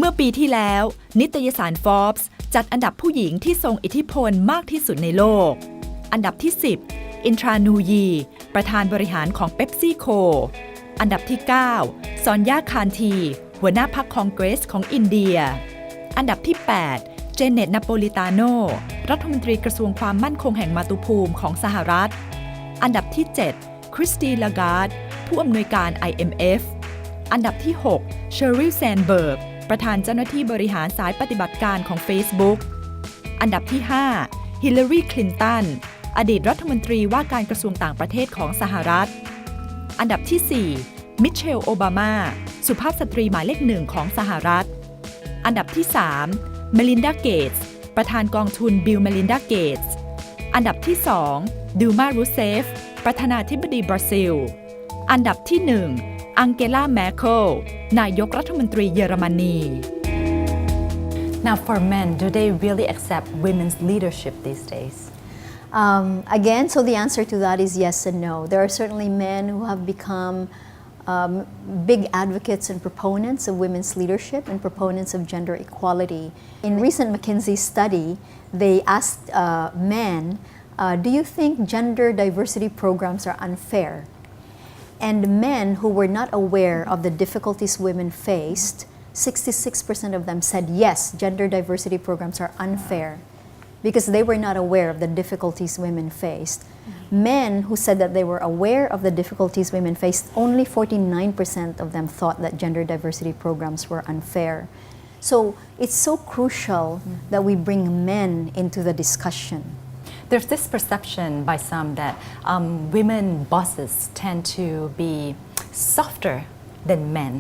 เมื่อปีที่แล้วนิตยสาร Forbes จัดอันดับผู้หญิงที่ทรงอิทธิพลมากที่สุดในโลกอันดับที่ 10 อินทรานูยีประธานบริหารของเ e ปซี่โคอันดับที่ 9 ซอนยาคานทีหัวหน้าพรรคคองเกรสของอินเดียอันดับที่ 8 เจเน็ต นาโปลิตาโนรัฐมนตรีกระทรวงความมั่นคงแห่งมาตุภูมิของสหรัฐอันดับที่ 7 คริสตีน ลาการ์ดผู้อำนวยการ IMF อันดับที่ 6 เชอริล แซนเบิร์กประธานเจ้าหน้าที่บริหารสายปฏิบัติการของ Facebook อันดับที่ 5 ฮิลลารี คลินตันอดีตรัฐมนตรีว่าการกระทรวงต่างประเทศของสหรัฐอันดับที่ 4 มิเชล โอบามาสุภาพสตรีหมายเลขหนึ่งของสหรัฐอันดับที่ 3 เมลินดา เกตส์ประธานกองทุนบิล เมลินดา เกตส์อันดับที่ 2 ดิลมา รูเซฟประธานาธิบดีบราซิลอันดับที่ 1 อังเกลา แมร์เคิลนายกรัฐมนตรีเยอรมนี Now for men, do they really accept women's leadership these days? Again, so the answer to that is yes and no. There are certainly men who have become big advocates and proponents of women's leadership and proponents of gender equality. In recent McKinsey study, they asked men, do you think gender diversity programs are unfair? And men who were not aware of the difficulties women faced, 66% of them said yes, gender diversity programs are unfair because they were not aware of the difficulties women faced. Men who said that they were aware of the difficulties women faced, only 49% of them thought that gender diversity programs were unfair. So it's so crucial that we bring men into the discussion. There's this perception by some that women bosses tend to be softer than men,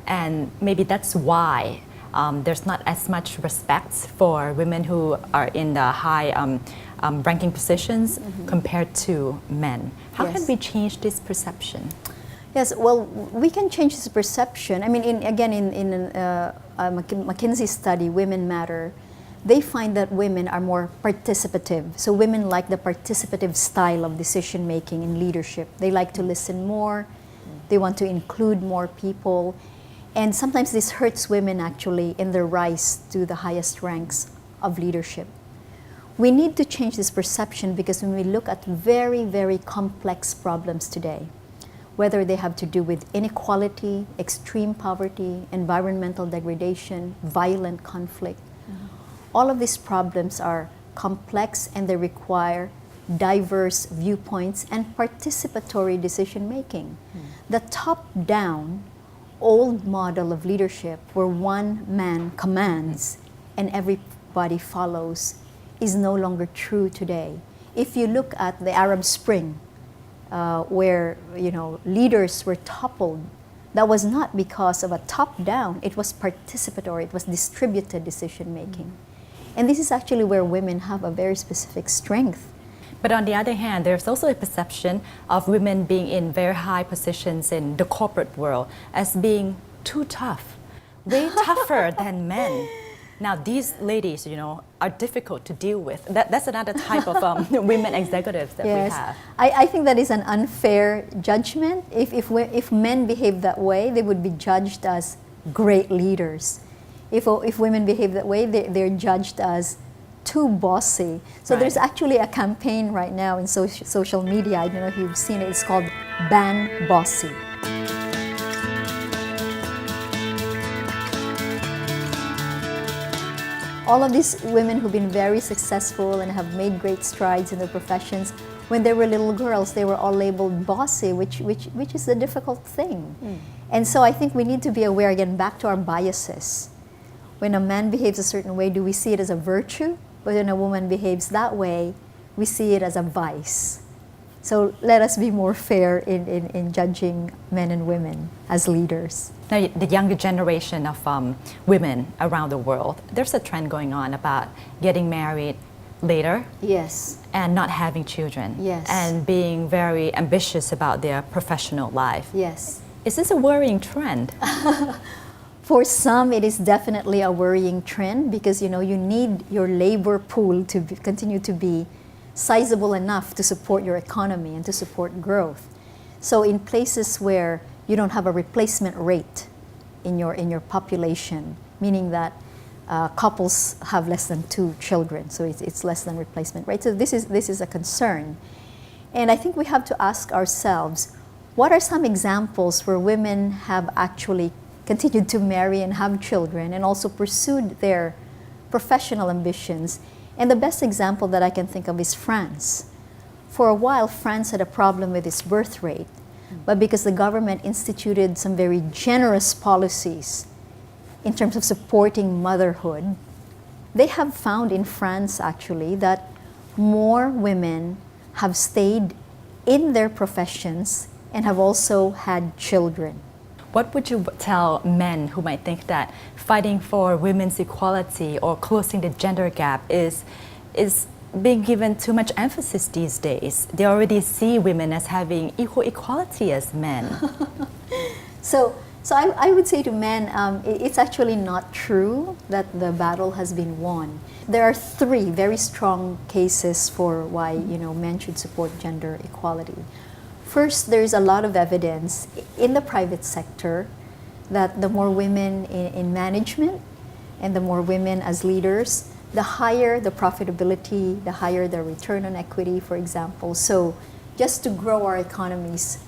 and maybe that's why there's not as much respect for women who are in the high ranking positions compared to men. How can we change this perception? Yes, well, we can change this perception. I mean, in a McKinsey study, Women Matter, they find that women are more participative. So women like the participative style of decision making and leadership. They like to listen more. They want to include more people. And sometimes this hurts women actually in their rise to the highest ranks of leadership. We need to change this perception because when we look at very, very complex problems today, whether they have to do with inequality, extreme poverty, environmental degradation, violent conflict, all of these problems are complex and they require diverse viewpoints and participatory decision making. The top-down old model of leadership where one man commands and everybody follows is no longer true today. If you look at the Arab Spring, where leaders were toppled, that was not because of a top-down, it was participatory, it was distributed decision making. And this is actually where women have a very specific strength. But on the other hand, there's also a perception of women being in very high positions in the corporate world as being too tough, way tougher than men. Now, these ladies, are difficult to deal with. That's another type of women executives that we have. I think that is an unfair judgment. If men behave that way, they would be judged as great leaders. If women behave that way, they're judged as too bossy. So there's actually a campaign right now in social media. I don't know if you've seen it. It's called Ban Bossy. All of these women who've been very successful and have made great strides in their professions, when they were little girls, they were all labeled bossy, which is a difficult thing. And so I think we need to be aware, again, back to our biases. When a man behaves a certain way, do we see it as a virtue? But when a woman behaves that way, we see it as a vice. So let us be more fair in judging men and women as leaders. Now, the younger generation of women around the world, there's a trend going on about getting married later. Yes. And not having children. Yes. And being very ambitious about their professional life. Yes. Is this a worrying trend? For some, it is definitely a worrying trend because you need your labor pool to continue to be sizable enough to support your economy and to support growth. So in places where you don't have a replacement rate in your population, meaning that couples have less than 2 children, so it's less than replacement, right? So this is a concern. And I think we have to ask ourselves, what are some examples where women have actually continued to marry and have children and also pursued their professional ambitions? And the best example that I can think of is France. For a while, France had a problem with its birth rate, but because the government instituted some very generous policies in terms of supporting motherhood, they have found in France actually that more women have stayed in their professions and have also had children. What would you tell men who might think that fighting for women's equality or closing the gender gap is being given too much emphasis these days? They already see women as having equal equality as men. So I would say to men, it's actually not true that the battle has been won. There are 3 very strong cases for why men should support gender equality. First, there is a lot of evidence in the private sector that the more women in management and the more women as leaders, the higher the profitability, the higher the return on equity, for example. So just to grow our economies,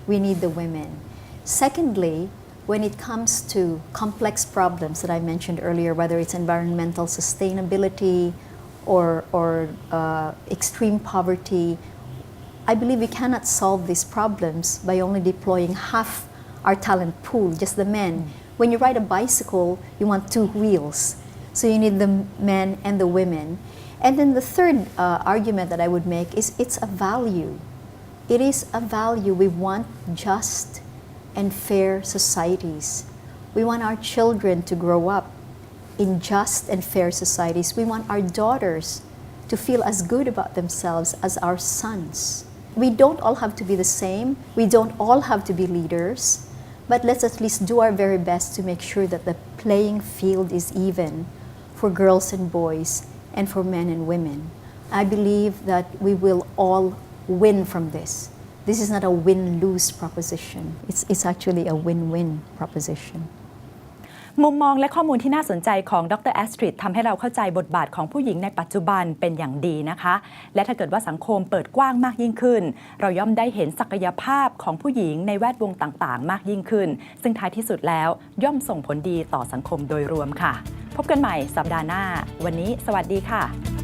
we need the women. Secondly, when it comes to complex problems that I mentioned earlier, whether it's environmental sustainability or extreme poverty, I believe we cannot solve these problems by only deploying half our talent pool, just the men. When you ride a bicycle, you want 2 wheels. So you need the men and the women. And then the third argument that I would make is it's a value. It is a value. We want just and fair societies. We want our children to grow up in just and fair societies. We want our daughters to feel as good about themselves as our sons. We don't all have to be the same. We don't all have to be leaders. But let's at least do our very best to make sure that the playing field is even for girls and boys and for men and women. I believe that we will all win from this. This is not a win-lose proposition. It's actually a win-win proposition. มุมมองและข้อมูลที่น่าสนใจของดรแอสตริดทำให้เราเข้าใจบทบาทของผู้หญิงในปัจจุบันเป็นอย่างดีนะคะและถ้าเกิดว่าสังคมเปิดกว้างมากยิ่งขึ้นเราย่อมได้เห็นศักยภาพของผู้หญิงในแวดวงต่างๆมากยิ่งขึ้นซึ่งท้ายที่สุดแล้วย่อมส่งผลดีต่อสังคมโดยรวมค่ะพบกันใหม่สัปดาห์หน้าวันนี้สวัสดีค่ะ